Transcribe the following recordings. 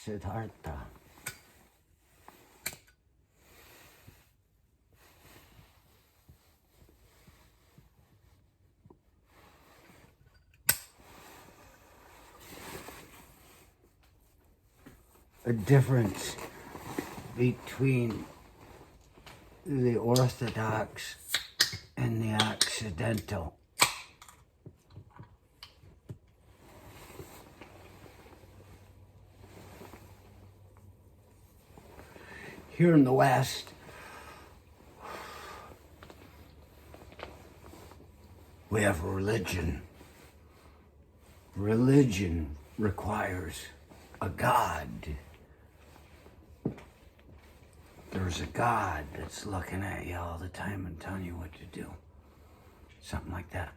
Siddhartha. A difference between the Orthodox and the Occidental. Here in the West, we have religion. Religion requires a God. There's a God that's looking at you all the time and telling you what to do. Something like that.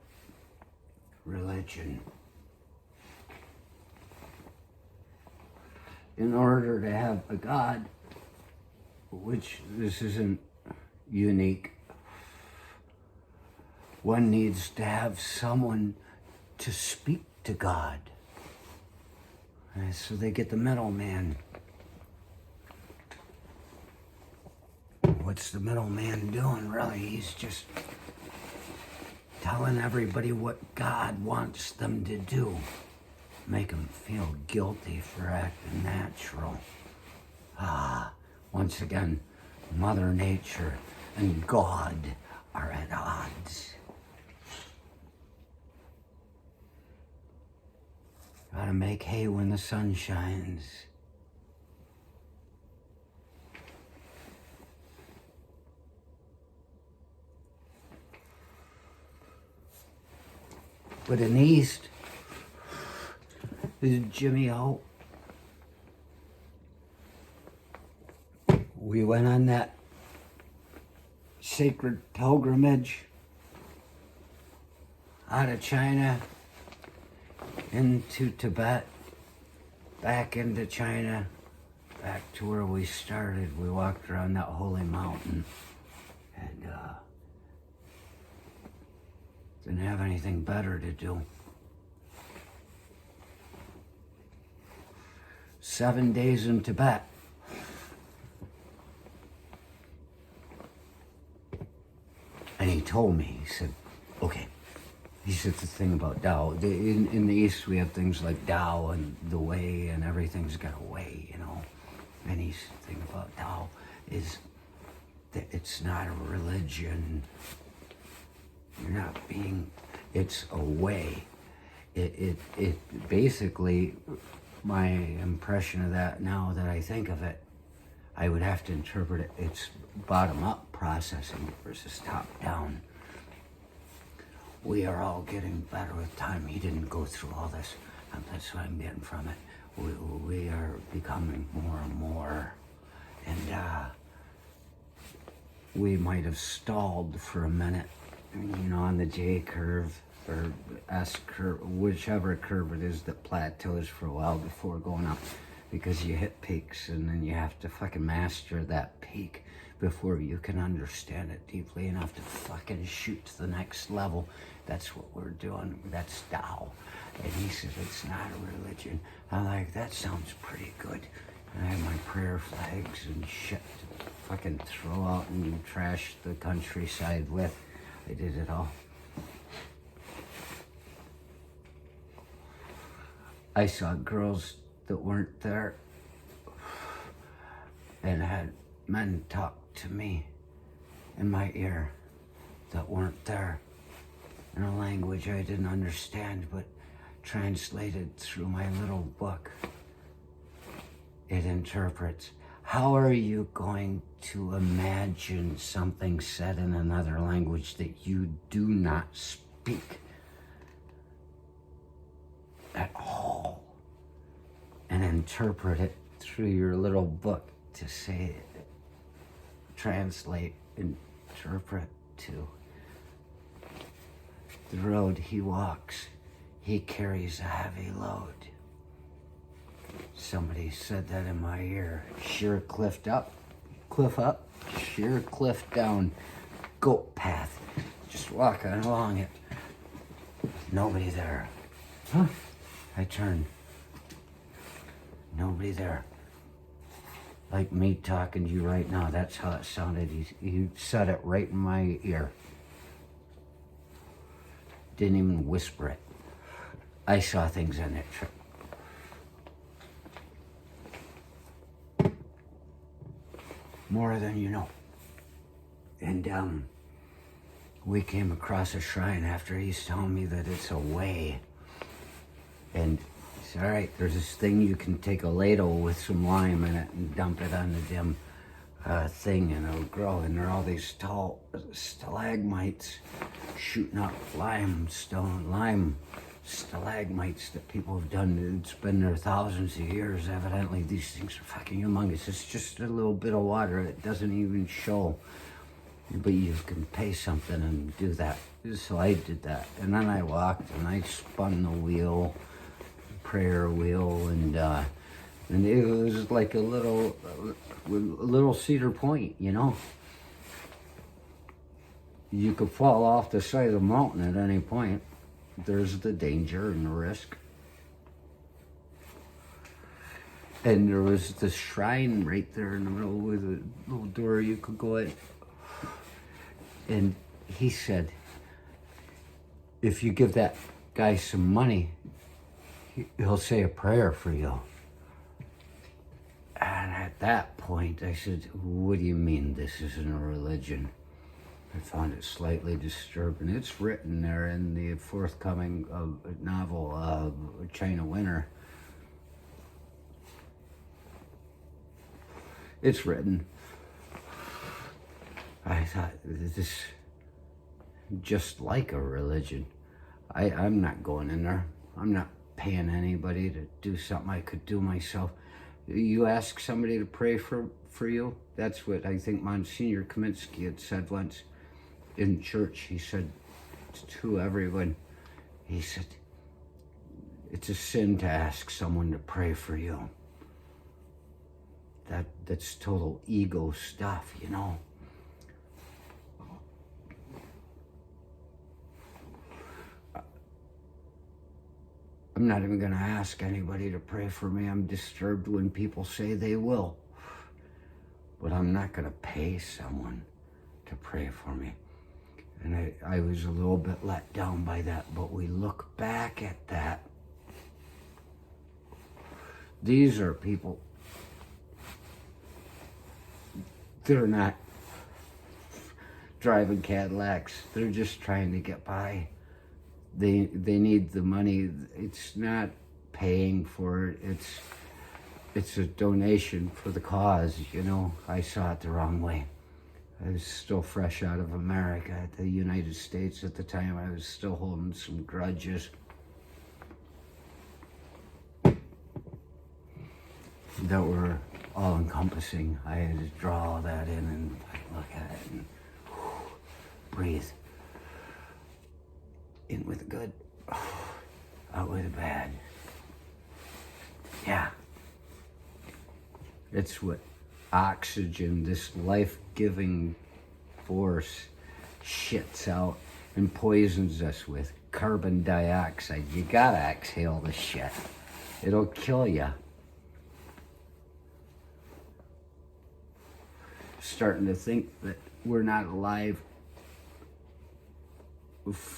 Religion. In order to have a God, which this isn't unique, one needs to have someone to speak to God. And so they get the middleman. What's the middleman doing, really? He's just telling everybody what God wants them to do. Make them feel guilty for acting natural. Once again, Mother Nature and God are at odds. Gotta make hay when the sun shines. But in the East, this is Jimmy O. We went on that sacred pilgrimage out of China into Tibet, back into China, back to where we started. We walked around that holy mountain and didn't have anything better to do. 7 days in Tibet. And he told me, he said, okay. He said the thing about Tao. In the East, we have things like Tao and the way, and everything's got a way, you know. And he said the thing about Tao is that it's not a religion. You're not being, it's a way. It basically, my impression of that now that I think of it, I would have to interpret it, it's bottom-up processing versus top-down. We are all getting better with time. He didn't go through all this. That's what I'm getting from it. We are becoming more and more. And we might have stalled for a minute, you know, on the J curve or S curve, whichever curve it is that plateaus for a while before going up, because you hit peaks and then you have to fucking master that peak before you can understand it deeply enough to fucking shoot to the next level. That's what we're doing. That's Tao. And he said, it's not a religion. I'm like, that sounds pretty good. And I have my prayer flags and shit to fucking throw out and trash the countryside with. I did it all. I saw girls that weren't there and had men talk to me in my ear that weren't there in a language I didn't understand, but translated through my little book. It interprets. How are you going to imagine something said in another language that you do not speak at all and interpret it through your little book to say, translate, interpret to? The road he walks, he carries a heavy load. Somebody said that in my ear. Sheer cliff up, sheer cliff down, goat path. Just walking along it. Nobody there. Huh? I turned. Nobody there. like me talking to you right now. That's how it sounded. He said it right in my ear. Didn't even whisper it. I saw things in it. More than you know. And we came across a shrine after he's telling me that it's a way. And he said, all right, there's this thing you can take a ladle with some lime in it and dump it on the dim thing and it'll grow. And there are all these tall stalagmites shooting up lime stalagmites that people have done. It's been there thousands of years. Evidently, these things are fucking humongous. It's just a little bit of water. It doesn't even show. But you can pay something and do that. So I did that. And then I walked and I spun the wheel, prayer wheel, and it was like a little Cedar Point, you know. You could fall off the side of the mountain at any point. There's the danger and the risk. And there was this shrine right there in the middle with a little door you could go in. And he said, if you give that guy some money, he'll say a prayer for you. And at that point, I said, what do you mean this isn't a religion? I found it slightly disturbing. It's written there in the forthcoming novel, China Winter. It's written. I thought, this just like a religion. I'm not going in there. I'm not paying anybody to do something I could do myself. You ask somebody to pray for you? That's what I think Monsignor Kaminsky had said once in church. He said to everyone, he said, it's a sin to ask someone to pray for you. That's total ego stuff, you know. I'm not even going to ask anybody to pray for me. I'm disturbed when people say they will. But I'm not going to pay someone to pray for me. And I was a little bit let down by that. But we look back at that. These are people. They're not driving Cadillacs. They're just trying to get by. They need the money. It's not paying for it. It's a donation for the cause, you know. I saw it the wrong way. I was still fresh out of America, the United States at the time. I was still holding some grudges. That were all-encompassing. I had to draw all that in and look at it and breathe. In with the good, out with the bad. Yeah. It's what oxygen, this life-giving force, shits out and poisons us with. Carbon dioxide. You gotta exhale the shit. It'll kill you. Starting to think that we're not alive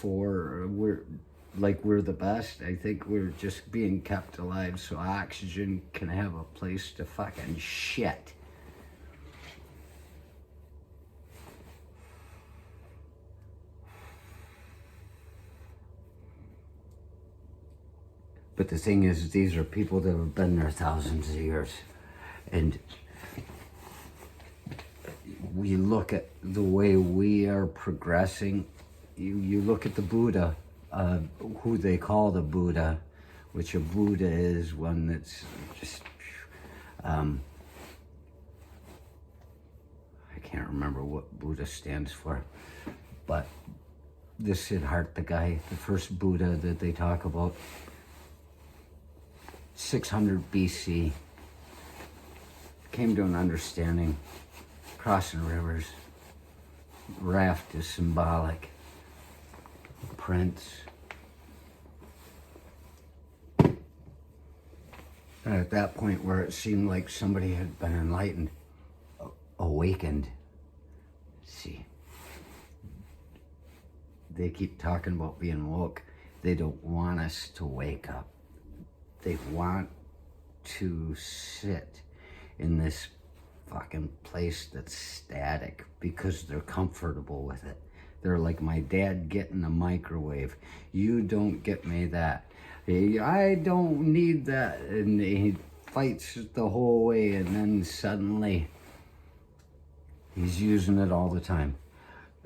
we're the best. I think we're just being kept alive so oxygen can have a place to fucking shit. But the thing is, these are people that have been there thousands of years. And we look at the way we are progressing. You look at the Buddha, who they call the Buddha, which a Buddha is one that's just, I can't remember what Buddha stands for, but this Siddhartha guy, the first Buddha that they talk about, 600 BC, came to an understanding, crossing rivers, raft is symbolic. Prince. And at that point where it seemed like somebody had been enlightened, awakened. See, they keep talking about being woke. They don't want us to wake up. They want to sit in this fucking place that's static because they're comfortable with it. They're like my dad getting a microwave. You don't get me that. I don't need that. And he fights the whole way, and then suddenly he's using it all the time.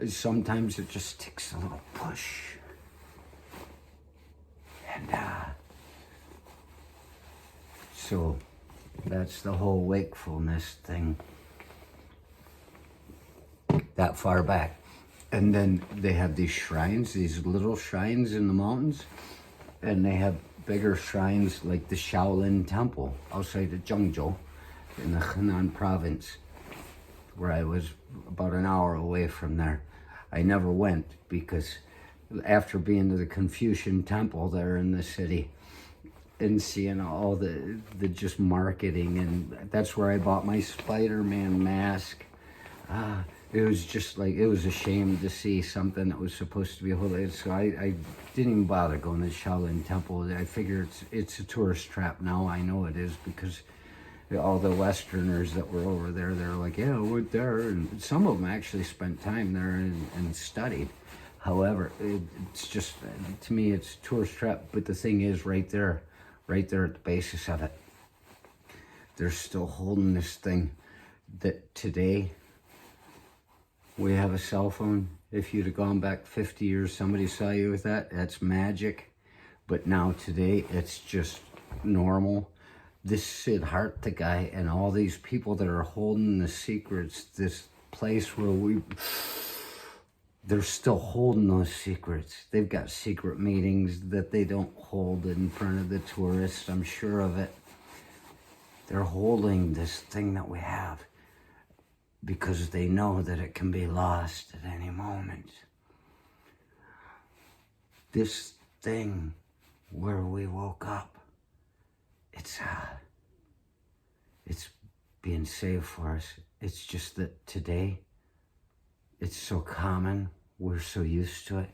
Sometimes it just takes a little push. And so that's the whole wakefulness thing. That far back. And then they have these shrines, these little shrines in the mountains. And they have bigger shrines like the Shaolin Temple outside of Zhengzhou in the Henan province, where I was about an hour away from there. I never went because after being to the Confucian Temple there in the city and seeing all the just marketing, and that's where I bought my Spider-Man mask. It was just like, it was a shame to see something that was supposed to be holy. So I didn't even bother going to the Shaolin Temple. I figure it's a tourist trap now. I know it is, because all the Westerners that were over there, they're like, yeah, I went there. And some of them actually spent time there and studied. However, it's just, to me, it's a tourist trap. But the thing is, right there at the basis of it, they're still holding this thing that today, we have a cell phone. If you'd have gone back 50 years, somebody saw you with that, that's magic. But now today, it's just normal. This Siddhartha guy and all these people that are holding the secrets, this place where they're still holding those secrets. They've got secret meetings that they don't hold in front of the tourists, I'm sure of it. They're holding this thing that we have, because they know that it can be lost at any moment. This thing where we woke up, it's being saved for us. It's just that today, it's so common, we're so used to it,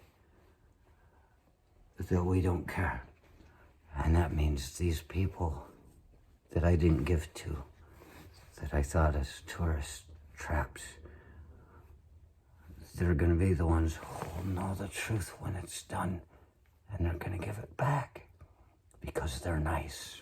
that we don't care. And that means these people that I didn't give to, that I thought as tourists, traps, they're going to be the ones holding all the truth when it's done, and they're going to give it back because they're nice.